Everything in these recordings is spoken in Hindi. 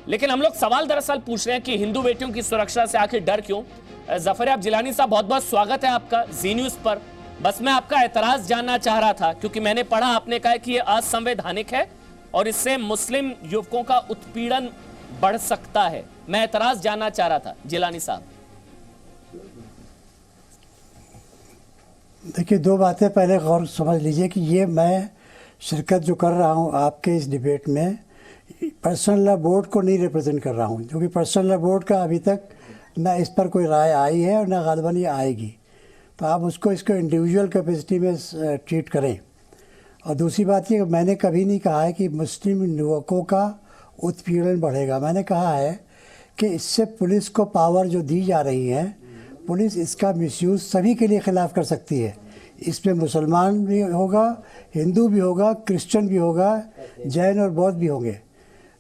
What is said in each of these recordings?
लेकिन हम लोग सवाल दरअसल पूछ रहे हैं कि हिंदू बेटियों की सुरक्षा से आखिर डर क्यों। जफर जिलानी साहब, बहुत बहुत स्वागत है आपका जी न्यूज पर। बस मैं आपका एतराज जानना चाह रहा था, क्योंकि मैंने पढ़ा, आपने कहा कि यह असंवैधानिक है और इससे मुस्लिम युवकों का उत्पीड़न बढ़ सकता है। मैं एतराज जानना चाह रहा था जिलानी साहब। देखिए, दो बातें पहले गौर समझ लीजिए कि ये मैं शिरकत जो कर रहा हूँ आपके इस डिबेट में, पर्सनल लॉ बोर्ड को नहीं रिप्रेजेंट कर रहा हूँ, क्योंकि पर्सनल लॉ बोर्ड का अभी तक ना इस पर कोई राय आई है और ना गालिबन ये आएगी। तो आप उसको इसको इंडिविजुअल कैपेसिटी में ट्रीट करें। और दूसरी बात ये, मैंने कभी नहीं कहा है कि मुस्लिम युवकों का उत्पीड़न बढ़ेगा। मैंने कहा है कि इससे पुलिस को पावर जो दी जा रही है, पुलिस इसका मिसयूज़ सभी के लिए ख़िलाफ़ कर सकती है। इसमें मुसलमान भी होगा, हिंदू भी होगा, क्रिश्चियन भी होगा, जैन और बौद्ध भी होंगे।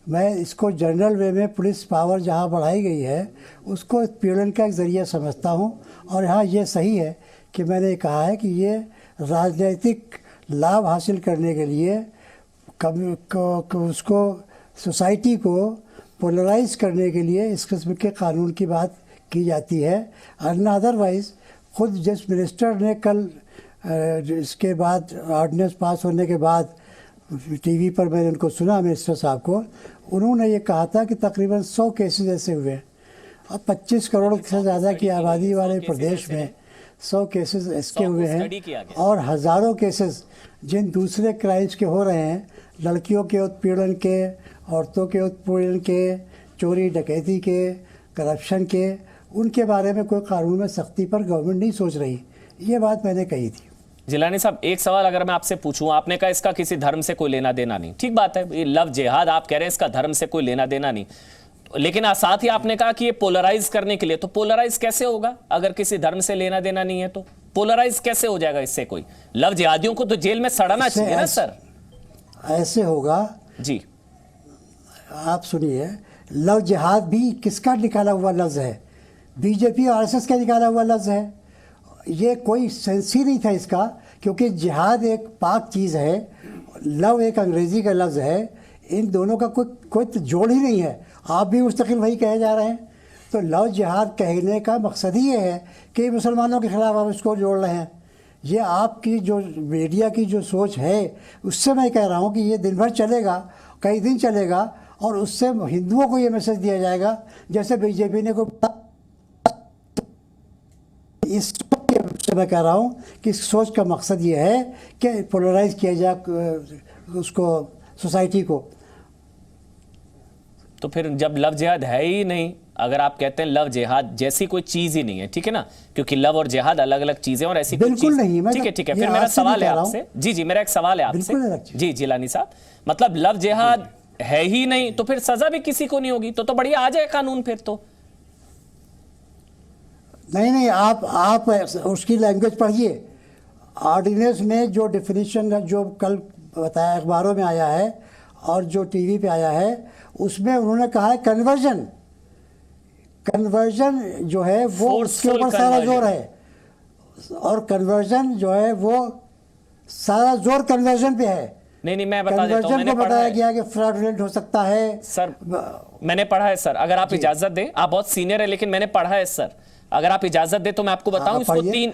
मैं इसको जनरल वे में पुलिस पावर जहाँ बढ़ाई गई है उसको उत्पीड़न का एक ज़रिया समझता हूँ। और हाँ, ये सही है कि मैंने कहा है कि ये राजनीतिक लाभ हासिल करने के लिए उसको सोसाइटी को पोलराइज करने के लिए इस किस्म के कानून की बात की जाती है। अदरवाइज़ खुद जस्ट मिनिस्टर ने कल इसके बाद ऑर्डिनेंस पास होने के बाद टीवी पर मैंने उनको सुना, मिनिस्टर साहब को, उन्होंने ये कहा था कि तकरीबन 100 केसेस ऐसे हुए और 25 करोड़ से ज़्यादा की आबादी वाले प्रदेश में 100 केसेस इसके हुए हैं। और हज़ारों केसेस जिन दूसरे क्राइम्स के हो रहे हैं, लड़कियों के उत्पीड़न के, औरतों के उत्पीड़न के, चोरी डकैती के, करप्शन के, उनके बारे में कोई कानून में सख्ती पर गवर्नमेंट नहीं सोच रही। ये बात मैंने कही थी। जिलानी साहब, एक सवाल अगर मैं आपसे पूछूं, आपने कहा इसका किसी धर्म से कोई लेना देना नहीं, ठीक बात है, ये लव जिहाद आप कह रहे हैं इसका धर्म से कोई लेना देना नहीं, लेकिन साथ ही आपने कहा कि ये पोलराइज करने के लिए, तो पोलराइज कैसे होगा अगर किसी धर्म से लेना देना नहीं है? तो पोलराइज कैसे हो जाएगा इससे? कोई लव जिहादियों को तो जेल में सड़ाना चाहिए ना सर। ऐसे होगा जी, आप सुनिए, लव जिहाद भी किसका निकाला हुआ लफ्ज़ है? बीजेपी और आरएसएस का निकाला हुआ लफ्ज़ है। ये कोई सेंस ही नहीं था इसका, क्योंकि जिहाद एक पाक चीज़ है, लव एक अंग्रेज़ी का लफ्ज़ है। इन दोनों का कोई तो जोड़ ही नहीं है। आप भी मुस्तकिल वही कहे जा रहे हैं। तो लव जिहाद कहने का मकसद ही ये है कि मुसलमानों के ख़िलाफ़ आप इसको जोड़ रहे हैं। ये आपकी जो मीडिया की जो सोच है, उससे मैं कह रहा हूँ कि ये दिन भर चलेगा, कई दिन चलेगा, और उससे हिंदुओं को ये मैसेज दिया जाएगा जैसे बीजेपी ने को। इस से मैं कह रहा हूँ कि इस सोच का मकसद ये है कि पोलराइज किया जाए उसको, सोसाइटी को। तो फिर जब लव जिहाद है ही नहीं, अगर आप कहते हैं लव जिहाद जैसी कोई चीज ही नहीं है, ठीक है ना, क्योंकि लव और जिहाद अलग अलग चीजें और ऐसी बिल्कुल नहीं है। ठीक है, ठीक है, फिर मेरा सवाल है आपसे, जी, मेरा एक सवाल है आपसे, जी जिलानी साहब, मतलब लव जिहाद है ही नहीं तो फिर सजा भी किसी को नहीं होगी, तो बढ़िया आ जाए कानून फिर तो। नहीं, आप उसकी लैंग्वेज पढ़िए। ऑर्डिनेंस में जो डेफिनेशन जो कल बताया, अखबारों में आया है और जो टीवी पे आया है, उसमें उन्होंने कहा है कन्वर्जन जो है वो उसके ऊपर सारा जोर है, और कन्वर्जन जो है वो सारा जोर कन्वर्जन पे है। नहीं, मैं बता देता हूं, मैंने बताया गया कि फ्रॉडुलेंट हो सकता है। सर, मैंने पढ़ा है सर, अगर आप इजाजत दें, आप बहुत सीनियर है लेकिन मैंने पढ़ा है सर, अगर आप इजाजत दे तो मैं आपको बताऊं, इसको तीन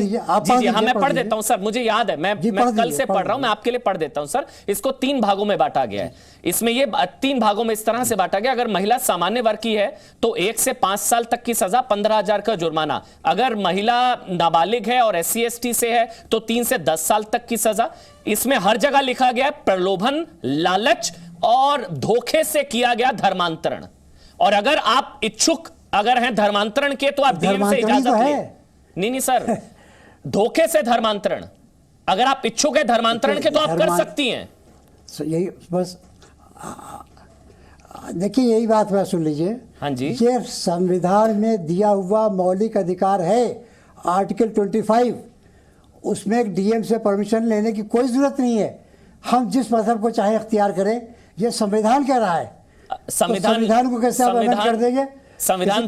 जी, हाँ मैं पढ़ देता हूं सर, मुझे याद है, मैं कल से पढ़ रहा हूं, मैं आपके लिए पढ़ देता हूं सर। इसको 3 भागों में बांटा गया है। इसमें ये 3 भागों में इस तरह से बांटा गया, अगर महिला सामान्य वर्ग की है तो 1 से 5 साल तक की सजा, 15,000 का जुर्माना। अगर महिला नाबालिग है और SC ST से है तो 3 से 10 साल तक की सजा। इसमें हर जगह लिखा गया है प्रलोभन, लालच और धोखे से किया गया धर्मांतरण। और अगर आप इच्छुक अगर हैं धर्मांतरण के तो आप DM से इजाजत लें। नहीं सर, धोखे से धर्मांतरण, अगर आप इच्छुक है धर्मांतरण के तो आप कर सकती हैं। यही बस देखिए, यही बात मैं सुन लीजिए। हाँ जी, ये संविधान में दिया हुआ मौलिक अधिकार है, आर्टिकल 25। उसमें एक DM से परमिशन लेने की कोई जरूरत नहीं है। हम जिस मजहब को चाहे अख्तियार करें, ये संविधान कह रहा है। संविधान को कैसे आप अमेंड कर देंगे? संविधान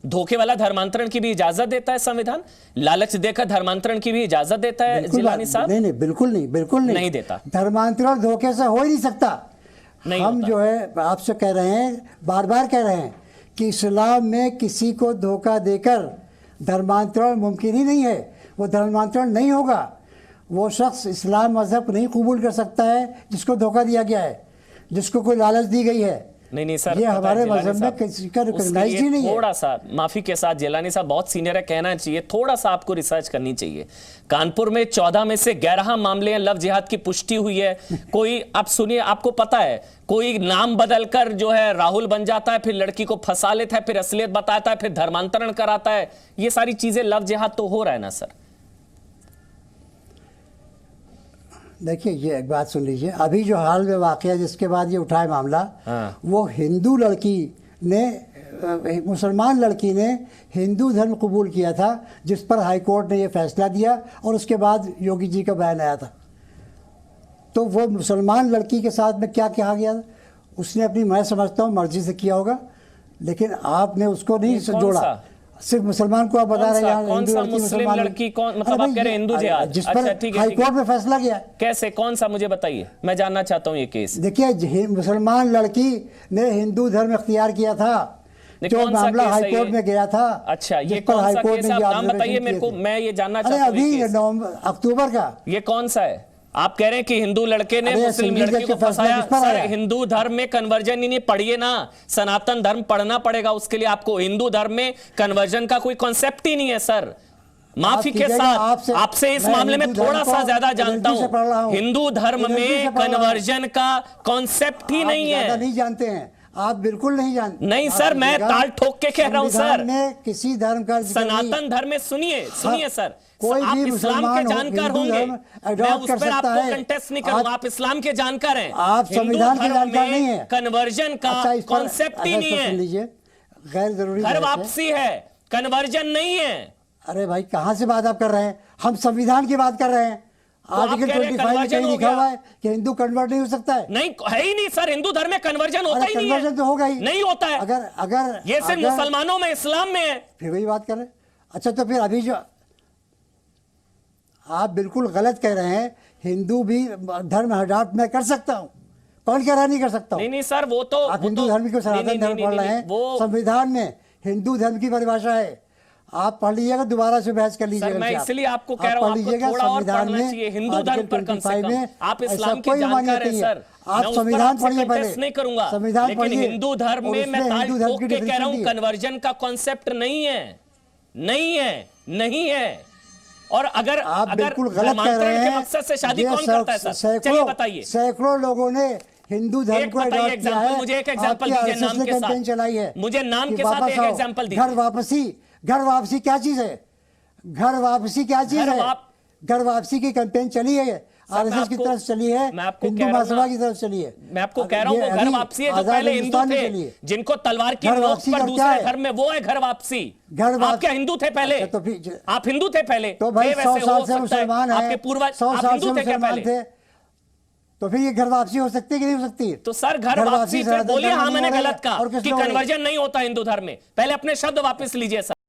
धोखे वाला धर्मांतरण की भी इजाजत देता है, संविधान लालच देकर धर्मांतरण की भी इजाजत देता है जिलानी साहब? नहीं, बिल्कुल नहीं, बिल्कुल नहीं देता। धर्मांतरण धोखे से हो ही नहीं सकता। नहीं हम होता। जो है आपसे कह रहे हैं, बार बार कह रहे हैं कि इस्लाम में किसी को धोखा देकर धर्मांतरण मुमकिन ही नहीं है। वो धर्मांतरण नहीं होगा। वो शख्स इस्लाम मज़हब नहीं कबूल कर सकता है जिसको धोखा दिया गया है, जिसको कोई लालच दी गई है। नहीं सर, ये हमारे जिलानी मजहब में साहब, किसी का उसके रिकॉग्नाइज लिए ही नहीं है। थोड़ा सा माफी के साथ जिलानी साहब बहुत सीनियर है, कहना चाहिए थोड़ा सा आपको रिसर्च करनी चाहिए। कानपुर में 14 में से 11 मामले हैं लव जिहाद की पुष्टि हुई है। कोई आप सुनिए, आपको पता है कोई नाम बदलकर जो है राहुल बन जाता है, फिर लड़की को फंसा लेता है, फिर असलियत बताता है, फिर धर्मांतरण कराता है। ये सारी चीजें लव जिहाद तो हो रहा है ना सर। देखिए, ये एक बात सुन लीजिए, अभी जो हाल में वाकया जिसके बाद ये उठाए मामला, वो हिंदू लड़की ने, मुसलमान लड़की ने हिंदू धर्म कबूल किया था, जिस पर हाई कोर्ट ने ये फैसला दिया और उसके बाद योगी जी का बयान आया था। तो वो मुसलमान लड़की के साथ में क्या कहा गया, उसने अपनी, मैं समझता हूँ, मर्जी से किया होगा, लेकिन आपने उसको नहीं जोड़ा। सिर्फ मुसलमान को आप बता रहे हैं, कौन सा मुस्लिम लड़की, कौन, मतलब आप कह रहे हैं हिंदू जिहाद, जिस पर हाई कोर्ट में फैसला गया। कैसे, कौन सा, मुझे बताइए, मैं जानना चाहता हूं ये केस। देखिए, मुसलमान लड़की ने हिंदू धर्म इख्तियार किया था, जो मामला हाई कोर्ट में गया था। अच्छा, ये कौन सा केस, आप नाम बताइए मेरे को, मैं ये जानना चाहता हूं। अभी अक्टूबर का। ये कौन सा है? आप कह रहे हैं कि हिंदू लड़के ने मुस्लिम लड़की को फंसाया। सर, हिंदू धर्म में कन्वर्जन ही नहीं, पढ़िए ना, सनातन धर्म पढ़ना पड़ेगा उसके लिए आपको। हिंदू धर्म में कन्वर्जन का कोई कॉन्सेप्ट ही नहीं है सर। माफी के साथ आपसे इस मामले में थोड़ा सा ज्यादा जानता हूं। हिंदू धर्म में कन्वर्जन का कॉन्सेप्ट ही नहीं है। नहीं जानते हैं आप, बिल्कुल नहीं जानते। नहीं सर, मैं ताल ठोक के कह रहा हूं सर। किसी धर्म का, सनातन धर्म में, सुनिए सर, कोई आप भी इस्लाम के जानकार होंगे, मैं उस पर आपको कंटेस्ट नहीं करूंगा। आप इस्लाम के जानकार हैं, आप संविधान के जानकार नहीं है। कन्वर्जन का कॉन्सेप्ट ही नहीं है। लीजिए, गैर जरूरी घर वापसी है, कन्वर्जन नहीं है। अरे भाई, कहां से बात आप कर रहे हैं? हम संविधान की बात कर रहे हैं। आर्टिकल 25 में कहीं लिखा हुआ है कि हिंदू कन्वर्ट नहीं हो सकता है? नहीं, है ही नहीं सर, हिंदू धर्म में कन्वर्जन होता ही नहीं है। कन्वर्जन तो होगा ही नहीं होता है। अगर ये सिर्फ मुसलमानों में, इस्लाम में है। फिर वही बात कर रहे हैं। अच्छा, तो फिर अभी जो आप बिल्कुल गलत कह रहे हैं, हिंदू भी धर्म अडॉप्ट मैं कर सकता हूं। कौन कह रहा नहीं कर सकता हूं? नहीं सर, वो तो आप हिंदू धर्म को सनातन धर्म पढ़ रहे हैं। संविधान में हिंदू धर्म की परिभाषा है, आप पढ़ लीजिएगा, दोबारा से बहस कर लीजिएगा। मैं इसलिए आपको कह रहा हूं, आपको थोड़ा और पढ़ना चाहिए हिंदू धर्म पर कम से कम। आप इस्लाम के जानकार हैं सर, आप संविधान पढ़िए पहले। नहीं करूंगा संविधान, लेकिन हिंदू धर्म में मैं ताल ठोक के कह रहा हूं, कन्वर्जन का कॉन्सेप्ट नहीं है, नहीं है, नहीं है। और अगर आप बिल्कुल गलत कह रहे हैं। मकसद से शादी कौन करता है सर? चलिए बताइए। सैकड़ों लोगों ने हिंदू धर्म को अडॉप्ट किया है। मुझे एक एग्जांपल दीजिए नाम के साथ। चलाई है, मुझे नाम के साथ एक एग्जांपल दीजिए। घर वापसी क्या चीज है? घर वापसी क्या चीज है? घर वापसी की कैंपेन चली है, आरएसएस की तरफ चली है, हिंदू महासभा की तरफ चली है। मैं आपको कह रहा हूं, वो घर वापसी है जो पहले हिंदू थे, जिनको तलवार की नोक पर दूसरे धर्म में, वो है घर वापसी। आप क्या हिंदू थे पहले? आप हिंदू थे पहले? तो भाई 100 साल से मुसलमान है, आपके पूर्वज 100 साल से हिंदू थे क्या पहले? तो फिर ये घर वापसी हो सकती है कि नहीं हो सकती? तो सर, घर वापसी फिर बोलिए, हाँ मैंने गलत कहा कि कन्वर्जन नहीं होता हिंदू धर्म में। पहले अपने शब्द वापस लीजिए सर।